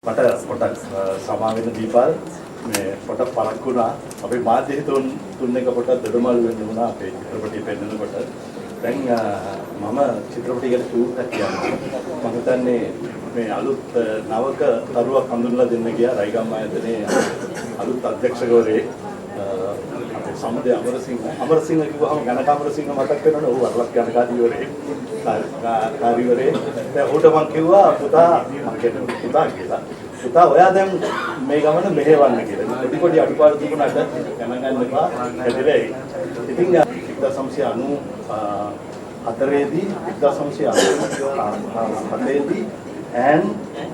මට පොඩක් සමා වෙන දීපල් මේ පොඩක් පරක් වුණා. අපි මාධ්‍ය තුන් එක පොඩක් දඩමල් වෙන්න වුණා අපේ චිත්‍රපටිය පෙන්නකොට. දැන් මම චිත්‍රපටිය ගැන චූට්ටක් කියන්න. මම හිතන්නේ මේ අලුත් නවක තරුවක් හඳුන්වලා දෙන්න ගියා රයිගම් ආයතනයේ අලුත් අධ්‍යක්ෂකවරයෙක් අපේ සමදේ අමරසිංහ කිව්වහම ගණක අමරසිංහ මතක් වෙනවනේ. ඔහු වරලක් ගණකාධිවරයෙක්. කාර්යවරයෙක්. දැන් ඌට මම කිව්වා පුතා මම කියන්නේ පුතා කියලා. පුතා ඔයා දැන් මේ ගමන මෙහෙවන්න කියලා. පොඩි අඩුපාඩු තිබුණාට ගණන් ගන්න එපා. හැදෙලයි. ඉතින් 1994 දී 1997 දී ඇන්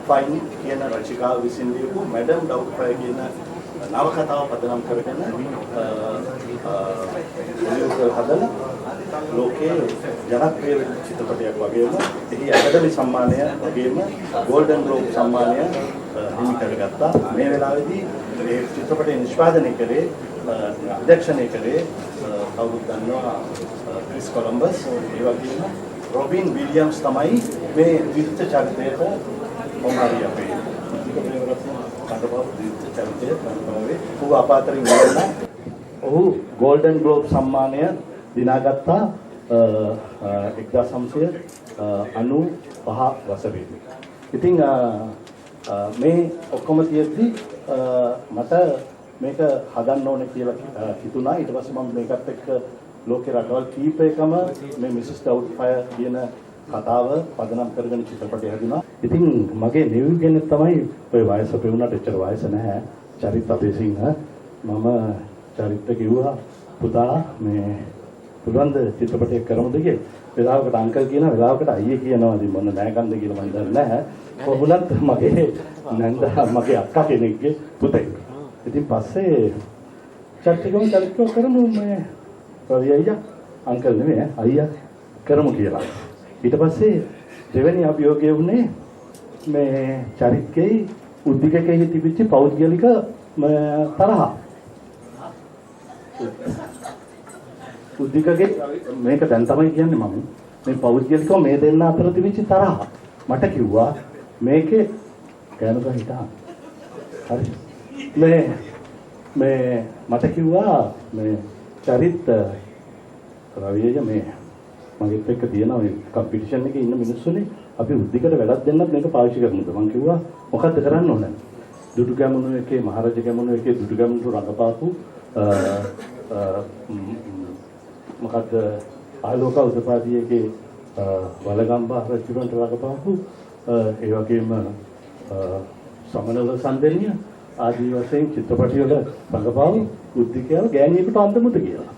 ෆයින් කියන රචිකාව විසින් ලියපු මැඩම් ඩවුට්ෆයර් කියන නවකතාව පදනම් කරගෙන හදලා ලෝකයේ ජනප්‍රිය චිත්‍රපටයක් වගේම එහි අකාදමි සම්මානය වගේම ගෝල්ඩන් ග්ලෝබ් සම්මානය හිමි කරගත්තා. මේ වෙලාවේදී මේ චිත්‍රපටය නිෂ්පාදනය කරේ අධ්‍යක්ෂණය කරේ කවුරුත් දන්නවා ක්‍රිස් කොලම්බස්. ඒ වගේම රොබින් විලියම්ස් තමයි මේ විවිධ චරිතයට මොනාරි අපේ ඔහු අපාතරින් ගියා. ඔහු ගෝල්ඩන් ග්ලෝබ් සම්මානය දිනාගත්තා 1995 වසරේදී. ඉතින් මේ ඔක්කොම තියෙද්දි මට මේක හදන්න ඕනේ කියලා හිතුණා. ඊට පස්සේ මම මේකත් එක්ක ලෝකේ රටවල් කීපයකම මේ මිසස් ඩවුට්ෆයර් කියන කතාව පදනම් කරගෙන චිත්‍රපටය හැදුනා. ඉතින් මගේ නිවිගෙන තමයි ඔය වයස පෙවුනට එච්චර වයස නැහැ. චරිත අපේසිංහ මම චරිත කිව්වා පුතා මේ පුළුවන් ද චිත්‍රපටයක් කරමුද කියලා. වෙලාවකට අංකල් කියනවා වෙලාවකට අයියේ කියනවා. ඉතින් මොන නෑකන්ද කියලා මම දන්නේ නැහැ. කොහොමවත් මගේ නන්දා මගේ අක්කා කෙනෙක්ගේ පුතෙක්. ඉතින් පස්සේ චරිතකම කරමු මේ රවි අයියා අංකල් නෙමෙයි අයියා කරමු කියලා. ඊට පස්සේ දෙවෙනි අභියෝගය වුණේ මේ චරිතකේ උද්දිකකෙහි තිබිච්ච පෞද්ගලික තරහ. උද්දිකකේ මේක දැන් තමයි කියන්නේ මම මේ පෞද්ගලිකව මේ දෙන්න අතර තිබිච්ච තරහ මට කිව්වා මේකේ ගෑනුක හිතා. හරි. මේ මට කිව්වා මේ චරිත රවිය මේ මගෙත් එක්ක තියෙන ඔය කම්පිටිෂන් එකේ ඉන්න මිනිස්සුනේ අපි උද්දිකට වැඩක් දෙන්නත් මේක පාවිච්චි කරමුද මම කිව්වා මොකද්ද කරන්න ඕනේ දුටු ගැමුණු එකේ මහරජ ගැමුණු එකේ දුටු ගැමුණු රඟපාපු මොකද්ද ආලෝක උදපාදී එකේ වලගම්බා රජුන්ට රඟපාපු ඒ වගේම සමනල සම්දෙනිය ආදී වශයෙන් චිත්‍රපටි වල රඟපාපු උද්දිකයව ගෑණියෙකුට අන්දමුද කියලා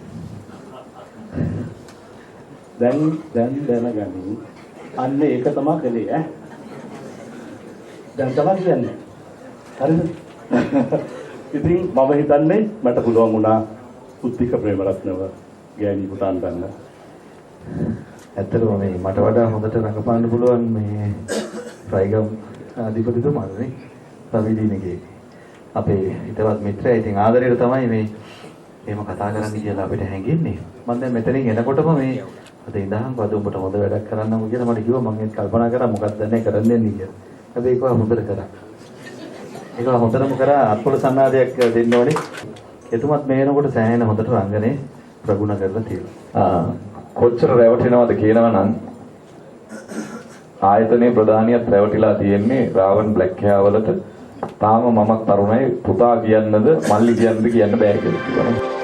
දැන් දැනගනින් අන්න ඒක තමයි කලේ ඈ දැන් තමයි කියන්නේ හරිද ඉතින් මම හිතන්නේ මට පුළුවන් වුණා උද්දික ප්‍රේමරත්නව ගෑණි පුතාන් ගන්න. ඇත්තටම මේ මට වඩා හොඳට රඟපාන්න පුළුවන් මේ රයිගම් අධිපතිතුමානේ රවිදීනගේ අපේ හිතවත් මිත්‍රයා. ඉතින් ආදරයට තමයි මේ එහෙම කතා කරන්න කියලා අපිට හැංගෙන්නේ. මම දැන් මෙතනින් එනකොටම මේ අද ඉඳන් වද උඹට හොඳ වැඩක් කරන්නම කියලා මට කිව්වා. මම ඒක කල්පනා කරා මොකක්ද දැන් කරන්න දෙන්නේ කියලා. හැබැයි ඒක හොඳට කරා. ඒක හොඳටම කරා අත්පොළ සන්නාදයක් දෙන්න ඕනේ. එතුමත් මේ එනකොට සෑහෙන හොඳට රංගනේ ප්‍රගුණ කරලා තියෙනවා. කොච්චර රැවටෙනවද කියනවා නම් ආයතනයේ ප්‍රධානියත් රැවටිලා තියෙන්නේ රාවන් බ්ලැක් හෙයා වලට. තාම මමත් තරුණයි පුතා කියන්නද මල්ලි කියන්නද කියන්න බෑ කියලා කිව්වා.